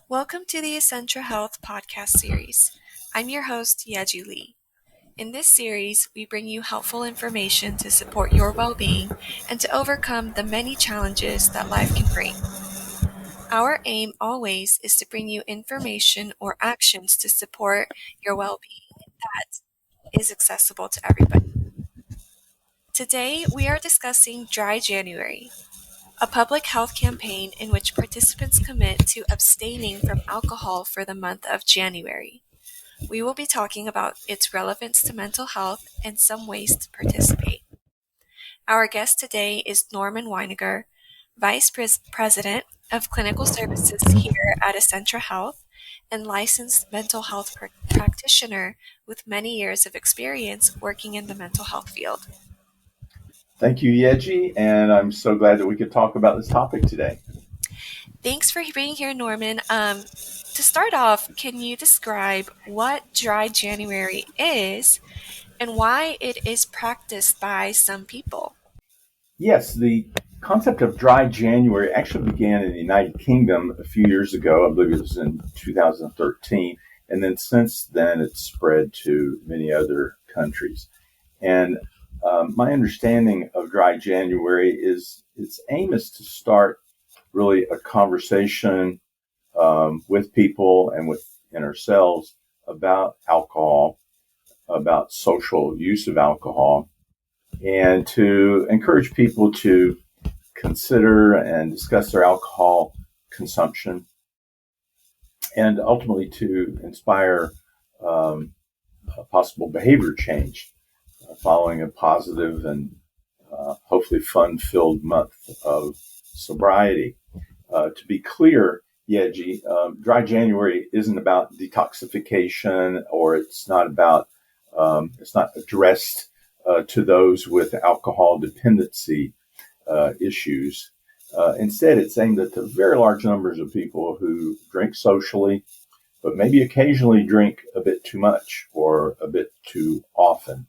Welcome to the Essentra Health podcast series. I'm your host, Yeji Lee. In this series, we bring you helpful information to support your well-being and to overcome the many challenges that life can bring. Our aim always is to bring you information or actions to support your well-being that is accessible to everybody. Today, we are discussing Dry January, a public health campaign in which participants commit to abstaining from alcohol for the month of January. We will be talking about its relevance to mental health and some ways to participate. Our guest today is Norman Weiniger, Vice President of Clinical Services here at Essentra Health and licensed mental health practitioner with many years of experience working in the mental health field. Thank you, Yeji, and I'm so glad that we could talk about this topic today. Thanks for being here, Norman. To start off, can you describe what Dry January is and why it is practiced by some people? Yes, the concept of Dry January actually began in the United Kingdom a few years ago. I believe it was in 2013, and then since then it's spread to many other countries. And my understanding of Dry January is its aim is to start really a conversation with people and within ourselves about alcohol, about social use of alcohol, and to encourage people to consider and discuss their alcohol consumption, and ultimately to inspire a possible behavior change following a positive and hopefully fun-filled month of sobriety. To be clear, Yeji, Dry January isn't about detoxification, or it's not addressed to those with alcohol dependency issues. Instead, it's aimed at the very large numbers of people who drink socially, but maybe occasionally drink a bit too much or a bit too often.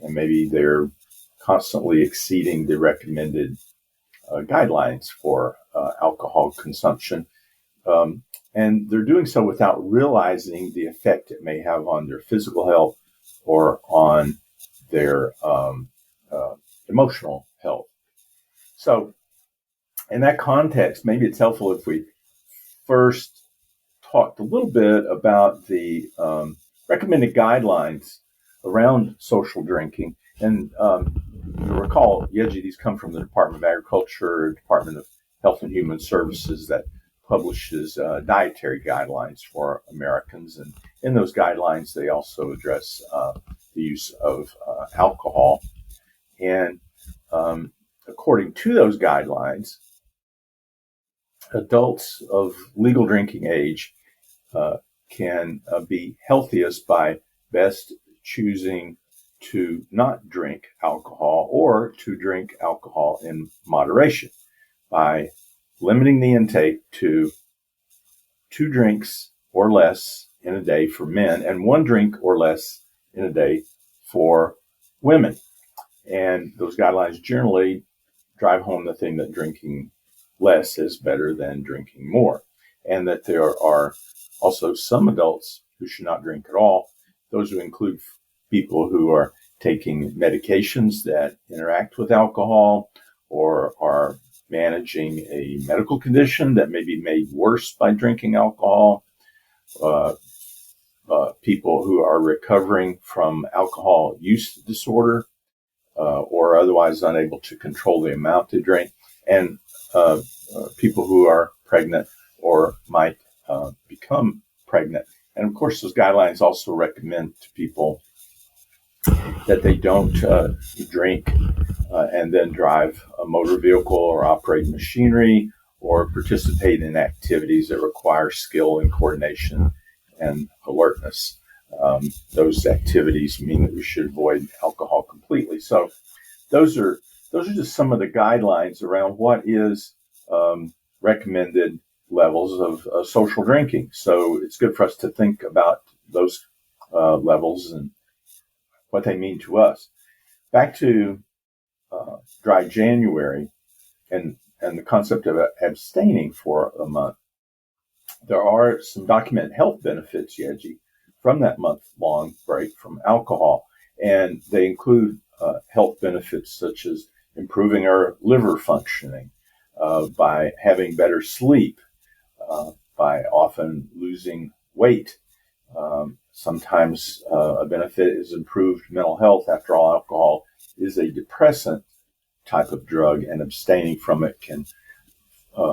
And maybe they're constantly exceeding the recommended guidelines for alcohol consumption. And they're doing so without realizing the effect it may have on their physical health or on their emotional health. So in that context, maybe it's helpful if we first talked a little bit about the recommended guidelines around social drinking. And you'll recall, Yeji, these come from the Department of Agriculture, Department of Health and Human Services that publishes dietary guidelines for Americans. And in those guidelines, they also address the use of alcohol. And according to those guidelines, adults of legal drinking age can be healthiest by best choosing to not drink alcohol or to drink alcohol in moderation by limiting the intake to 2 drinks or less in a day for men and 1 drink or less in a day for women. And those guidelines generally drive home the thing that drinking less is better than drinking more, and that there are also some adults who should not drink at all. Those would include people who are taking medications that interact with alcohol or are managing a medical condition that may be made worse by drinking alcohol, people who are recovering from alcohol use disorder or otherwise unable to control the amount they drink, and people who are pregnant or might become pregnant. And of course, those guidelines also recommend to people that they don't drink and then drive a motor vehicle or operate machinery or participate in activities that require skill and coordination and alertness. Those activities mean that we should avoid alcohol completely. So those are just some of the guidelines around what is recommended levels of social drinking. So it's good for us to think about those levels and what they mean to us. Back to Dry January and the concept of abstaining for a month. There are some documented health benefits, Yeji, from that month-long break from alcohol, and they include health benefits such as improving our liver functioning, by having better sleep, by often losing weight. Sometimes a benefit is improved mental health. After all, alcohol is a depressant type of drug, and abstaining from it can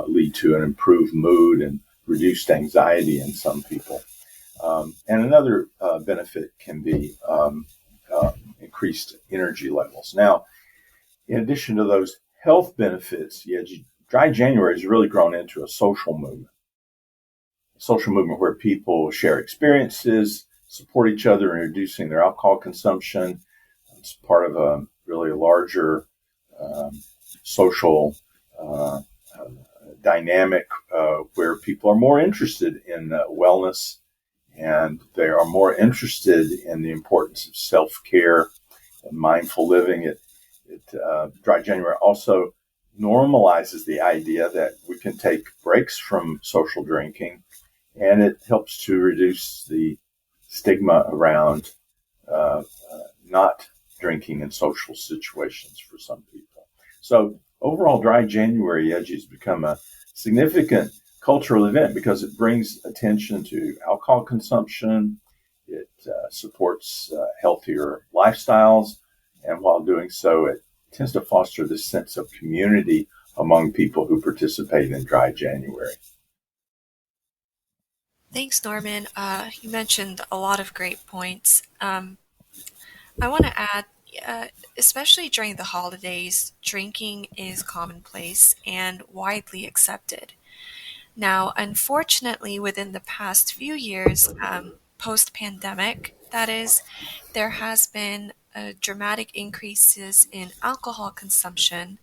lead to an improved mood and reduced anxiety in some people. And another benefit can be increased energy levels. Now, in addition to those health benefits, Dry January has really grown into a social movement. A social movement where people share experiences, support each other in reducing their alcohol consumption. It's part of a really larger social dynamic where people are more interested in wellness, and they are more interested in the importance of self-care and mindful living. Dry January also normalizes the idea that we can take breaks from social drinking, and it helps to reduce the stigma around not drinking in social situations for some people. So overall, Dry January, Yeji, has become a significant cultural event because it brings attention to alcohol consumption. It supports healthier lifestyles, and while doing so, it tends to foster this sense of community among people who participate in Dry January. Thanks, Norman. You mentioned a lot of great points. I want to add, especially during the holidays, drinking is commonplace and widely accepted. Now, unfortunately, within the past few years, post-pandemic, that is, there has been dramatic increases in alcohol consumption,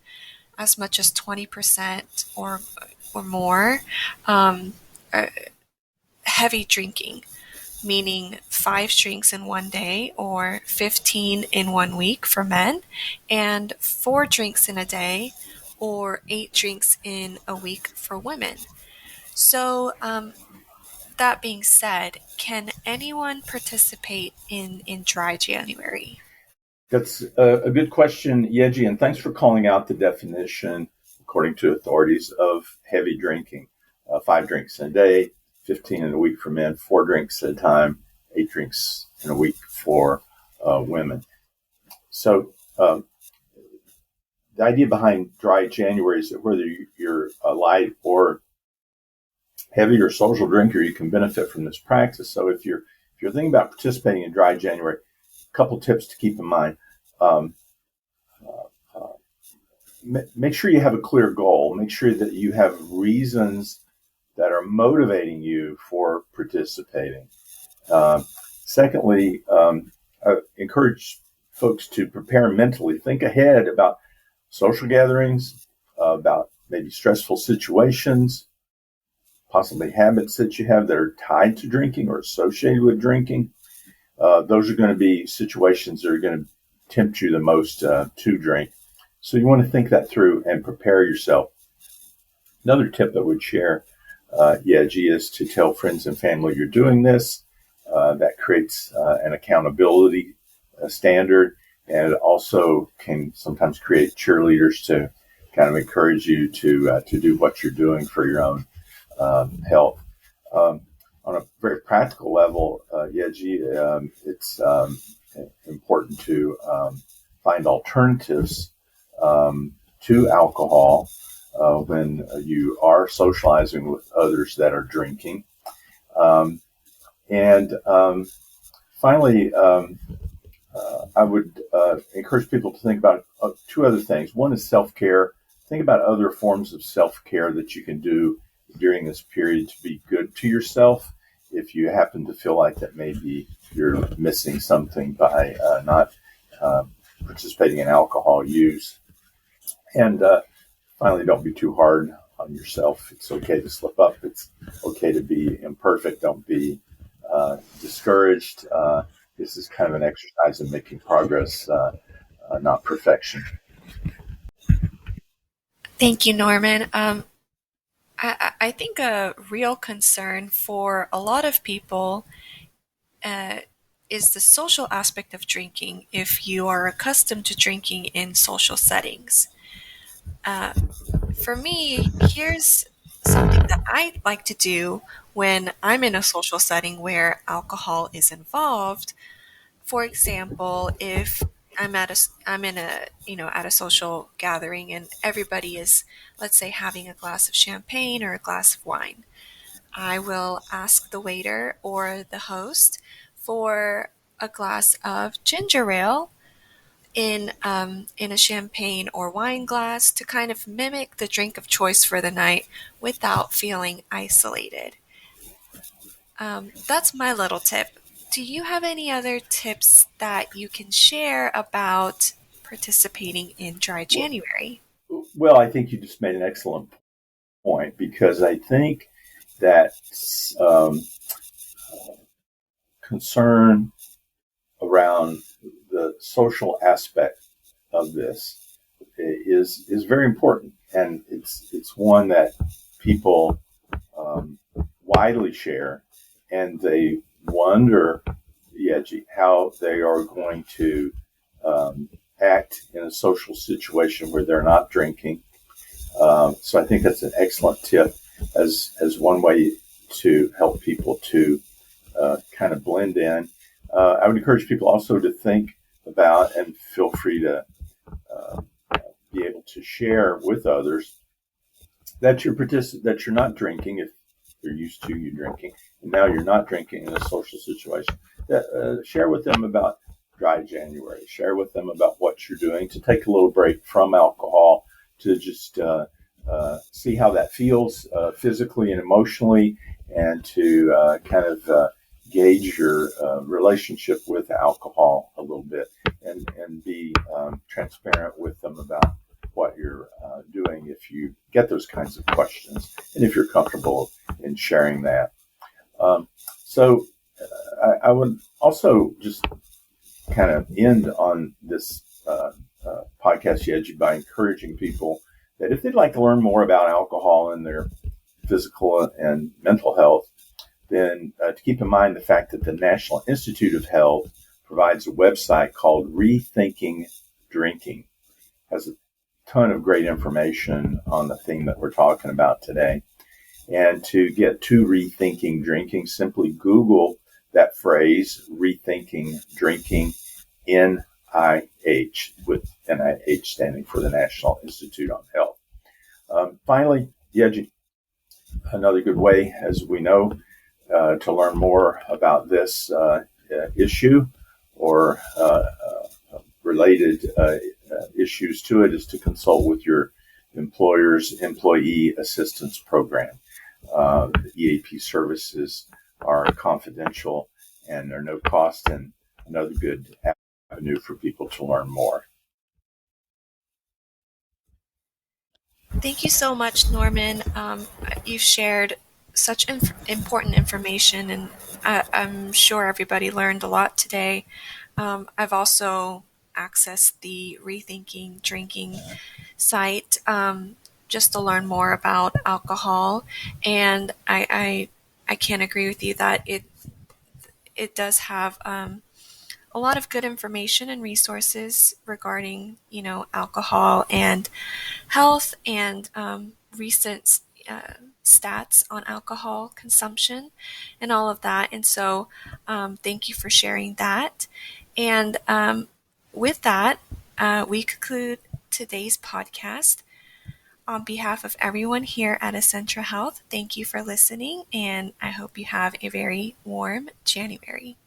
as much as 20% or more. Um, uh, Heavy drinking, meaning 5 drinks in one day or 15 in one week for men, and 4 drinks in a day or 8 drinks in a week for women. So, that being said, can anyone participate in Dry January? That's a good question, Yeji, and thanks for calling out the definition, according to authorities, of heavy drinking. 5 drinks in a day, 15 in a week for men, 4 drinks at a time, 8 drinks in a week for women. So the idea behind Dry January is that whether you're a light or heavy or social drinker, you can benefit from this practice. So if you're thinking about participating in Dry January, couple tips to keep in mind. Make sure you have a clear goal. Make sure that you have reasons that are motivating you for participating. Secondly, I encourage folks to prepare mentally. Think ahead about social gatherings, about maybe stressful situations, possibly habits that you have that are tied to drinking or associated with drinking. Those are going to be situations that are going to tempt you the most to drink. So you want to think that through and prepare yourself. Another tip I would share, Yeji, is to tell friends and family you're doing this. That creates an accountability standard, and it also can sometimes create cheerleaders to kind of encourage you to do what you're doing for your own health. On a very practical level, Yeji, it's important to find alternatives to alcohol when you are socializing with others that are drinking. And finally, I would encourage people to think about 2 other things. One is self-care. Think about other forms of self-care that you can do during this period to be good to yourself. If you happen to feel like that maybe you're missing something by not participating in alcohol use. And finally, don't be too hard on yourself. It's okay to slip up. It's okay to be imperfect. Don't be discouraged. This is kind of an exercise in making progress, not perfection. Thank you, Norman. I think a real concern for a lot of people uh, is the social aspect of drinking if you are accustomed to drinking in social settings. Uh, for me, here's something that I like to do when I'm in a social setting where alcohol is involved. For example, if I'm in a at a social gathering and everybody is, let's say, having a glass of champagne or a glass of wine, I will ask the waiter or the host for a glass of ginger ale in a champagne or wine glass to kind of mimic the drink of choice for the night without feeling isolated. That's my little tip. Do you have any other tips that you can share about participating in Dry Well, January? well, I think you just made an excellent point because I think that um, concern around the social aspect of this is very important, and it's one that people widely share, and they wonder, yeah, how they are going to um, act in a social situation where they're not drinking. So I think that's an excellent tip as one way to help people to kind of blend in. I would encourage people also to think about and feel free to uh, be able to share with others that that you're not drinking if you're used to you drinking, and now you're not drinking in a social situation. Share with them about Dry January. Share with them about what you're doing to take a little break from alcohol to just see how that feels physically and emotionally, and to kind of gauge your relationship with alcohol a little bit, and be transparent with them about what you're doing if you get those kinds of questions and if you're comfortable in sharing that. Um, so I would also just kind of end on this podcast Yeji by encouraging people that if they'd like to learn more about alcohol and their physical and mental health, then to keep in mind the fact that the National Institute of Health provides a website called Rethinking Drinking. It has a ton of great information on the theme that we're talking about today. And to get to Rethinking Drinking, simply Google that phrase, Rethinking Drinking, NIH, with NIH standing for the National Institute on Health. Finally, another good way, as we know, to learn more about this issue or related issues to it is to consult with your employer's Employee Assistance Program. The EAP services are confidential and they're no cost, and another good avenue for people to learn more. Thank you so much, Norman. You've shared such important information, and I'm sure everybody learned a lot today. I've also accessed the Rethinking Drinking site just to learn more about alcohol, and I can't agree with you that it does have a lot of good information and resources regarding alcohol and health and recent stats on alcohol consumption and all of that. And so, thank you for sharing that. And with that, we conclude today's podcast. On behalf of everyone here at Essentra Health, thank you for listening, and I hope you have a very warm January.